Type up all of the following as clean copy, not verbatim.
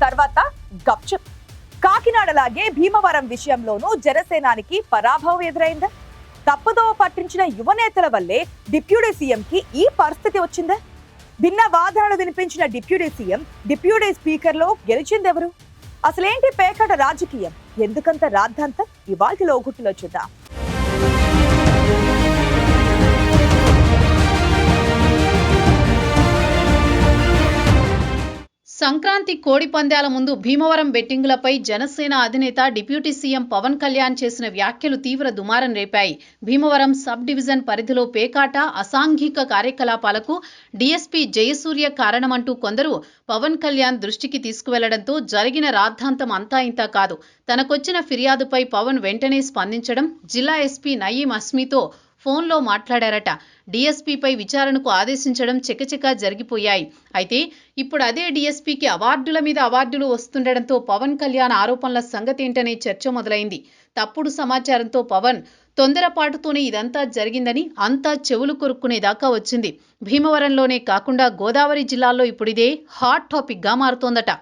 తర్వాత గప్చుప్. కాకినాడలాగే భీమవరం విషయంలోనూ జనసేనానికి పరాభవం ఎదురైందా? తప్పుదో పట్టించిన యువనేతల వల్లే డిప్యూటీ సీఎంకి ఈ పరిస్థితి వచ్చిందా? భిన్న వాదనలు వినిపించిన డిప్యూటీ సీఎం, డిప్యూటీ స్పీకర్లో గెలిచిందెవరు? అసలేంటి పేకాట రాజకీయం? ఎందుకంత రాద్ధాంతం? ఇవాల్టి లోగుట్టులో చూద్దాం. సంక్రాంతి కోడి పందాల ముందు భీమవరం బెట్టింగులపై జనసేన అధినేత డిప్యూటీ సీఎం పవన్ కళ్యాణ్ చేసిన వ్యాఖ్యలు తీవ్ర దుమారం రేపాయి. భీమవరం సబ్ డివిజన్ పరిధిలో పేకాట, అసాంఘిక కార్యకలాపాలకు డీఎస్పీ జయసూర్య కారణమంటూ కొందరు పవన్ కళ్యాణ్ దృష్టికి తీసుకువెళ్లడంతో జరిగిన రాద్ధాంతం అంతా ఇంతా కాదు. తనకొచ్చిన ఫిర్యాదుపై పవన్ వెంటనే స్పందించడం, జిల్లా ఎస్పీ నయీం అస్మీతో ఫోన్లో మాట్లాడారట. డీఎస్పీపై విచారణకు ఆదేశించడం చకచకా జరిగిపోయాయి. అయితే ఇప్పుడు అదే డీఎస్పీకి అవార్డుల మీద అవార్డులు వస్తుండటంతో పవన్ కళ్యాణ్ ఆరోపణల సంగతేంటనే చర్చ మొదలైంది. తప్పుడు సమాచారంతో పవన్ తొందరపాటుతోనే ఇదంతా జరిగిందని అంతా చెవులు కొరుక్కునేదాకా వచ్చింది. భీమవరంలోనే కాకుండా గోదావరి జిల్లాల్లో ఇప్పుడిదే హాట్ టాపిక్గా మారుతోందట.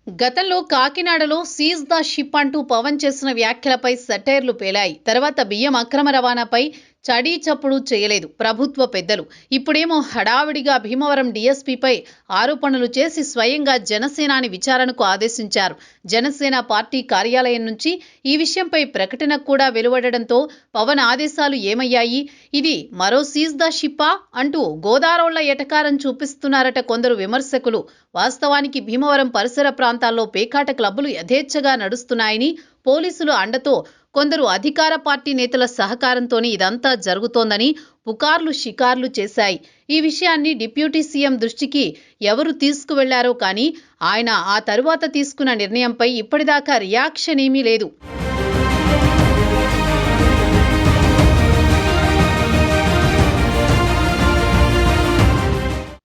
గతంలో కాకినాడలో సీజ్ ద షిప్ అంటూ పవన్ చేసిన వ్యాఖ్యలపై సెటైర్లు పేలాయి. తర్వాత బియ్యం అక్రమ రవాణాపై చడీ చప్పుడు చేయలేదు ప్రభుత్వ పెద్దలు. ఇప్పుడేమో హడావిడిగా భీమవరం డీఎస్పీపై ఆరోపణలు చేసి స్వయంగా జనసేనాని విచారణకు ఆదేశించారు. జనసేన పార్టీ కార్యాలయం నుంచి ఈ విషయంపై ప్రకటన కూడా వెలువడడంతో పవన్ ఆదేశాలు ఏమయ్యాయి? ఇది మరో సీజ్ ద షిప్పా అంటూ గోదారోళ్ల ఎటకారం చూపిస్తున్నారట కొందరు విమర్శకులు. వాస్తవానికి భీమవరం పరిసర ప్రాంతాల్లో పేకాట క్లబ్బులు యథేచ్ఛగా నడుస్తున్నాయని, పోలీసులు అండతో కొందరు అధికార పార్టీ నేతల సహకారంతోనే ఇదంతా జరుగుతోందని పుకార్లు షికార్లు చేశాయి. ఈ విషయాన్ని డిప్యూటీ సీఎం దృష్టికి ఎవరు తీసుకువెళ్లారో కానీ ఆయన ఆ తరువాత తీసుకున్న నిర్ణయంపై ఇప్పటిదాకా రియాక్షన్ ఏమీ లేదు.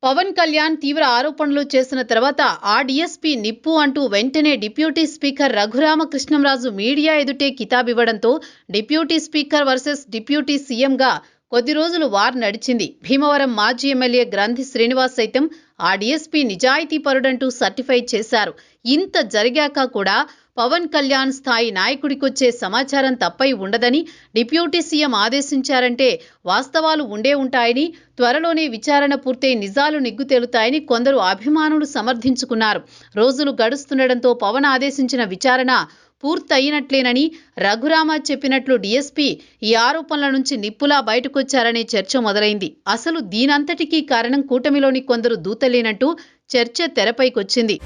పవన్ కళ్యాణ్ తీవ్ర ఆరోపణలు చేసిన తర్వాత ఆ డీఎస్పీ నిప్పు అంటూ వెంటనే డిప్యూటీ స్పీకర్ రఘురామకృష్ణంరాజు మీడియా ఎదుటే కితాబివ్వడంతో డిప్యూటీ స్పీకర్ వర్సెస్ డిప్యూటీ సీఎంగా కొద్ది రోజులు వార్ నడిచింది. భీమవరం మాజీ ఎమ్మెల్యే గ్రంథి శ్రీనివాస్ సైతం ఆ డీఎస్పీ నిజాయితీ పరుడంటూ సర్టిఫై చేశారు. ఇంత జరిగాక కూడా పవన్ కళ్యాణ్ స్థాయి నాయకుడికొచ్చే సమాచారం తప్పై ఉండదని డిప్యూటీ సీఎం ఆదేశించారంటే వాస్తవాలు ఉండే ఉంటాయని, త్వరలోనే విచారణ పూర్తయి నిజాలు నిగ్గు తేలుతాయని కొందరు అభిమానులు సమర్థించుకున్నారు. రోజులు గడుస్తుండటంతో పవన్ ఆదేశించిన విచారణ పూర్తయినట్లేనని రఘురామ చెప్పినట్లు డీఎస్పీ ఈ ఆరోపణల నుంచి నిప్పులా బయటకొచ్చారనే చర్చ మొదలైంది. అసలు దీనంతటికీ కారణం కూటమిలోని కొందరు దూతలేనంటూ చర్చ తెరపైకొచ్చింది.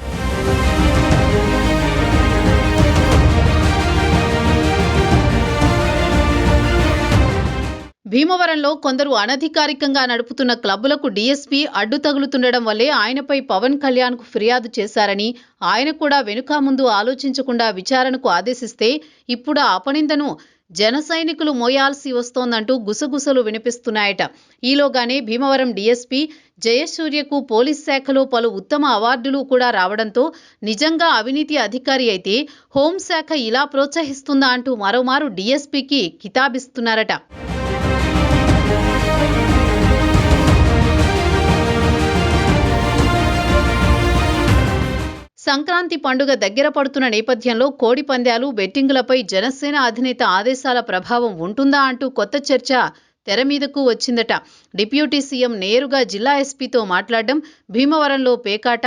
భీమవరంలో కొందరు అనధికారికంగా నడుపుతున్న క్లబ్బులకు డీఎస్పీ అడ్డు తగులుతుండడం వల్లే ఆయనపై పవన్ కళ్యాణ్కు ఫిర్యాదు చేశారని, ఆయన కూడా వెనుక ముందు ఆలోచించకుండా విచారణకు ఆదేశిస్తే ఇప్పుడు ఆ అపనిందను జన సైనికులు మోయాల్సి వస్తోందంటూ గుసగుసలు వినిపిస్తున్నాయట. ఈలోగానే భీమవరం డీఎస్పీ జయసూర్యకు పోలీస్ శాఖలో పలు ఉత్తమ అవార్డులు కూడా రావడంతో నిజంగా అవినీతి అధికారి అయితే హోంశాఖ ఇలా ప్రోత్సహిస్తుందా అంటూ మరోమారు డీఎస్పీకి కితాబిస్తున్నారట. సంక్రాంతి పండుగ దగ్గర పడుతున్న నేపథ్యంలో కోడి పందాలు, బెట్టింగులపై జనసేన అధినేత ఆదేశాల ప్రభావం ఉంటుందా అంటూ కొత్త చర్చ తెర మీదకు వచ్చిందట. డిప్యూటీ సీఎం నేరుగా జిల్లా ఎస్పీతో మాట్లాడడం, భీమవరంలో పేకాట,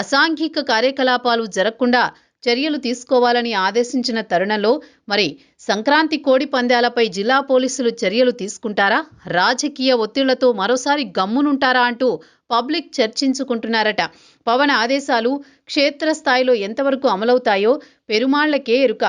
అసాంఘిక కార్యకలాపాలు జరగకుండా చర్యలు తీసుకోవాలని ఆదేశించిన తరుణంలో మరి సంక్రాంతి కోడి పందాలపై జిల్లా పోలీసులు చర్యలు తీసుకుంటారా? రాజకీయ ఒత్తిళ్లతో మరోసారి గమ్మునుంటారా అంటూ పబ్లిక్ చర్చించుకుంటున్నారట. పవన్ ఆదేశాలు క్షేత్రస్థాయిలో ఎంతవరకు అమలవుతాయో పెరుమాళ్లకే ఎరుక.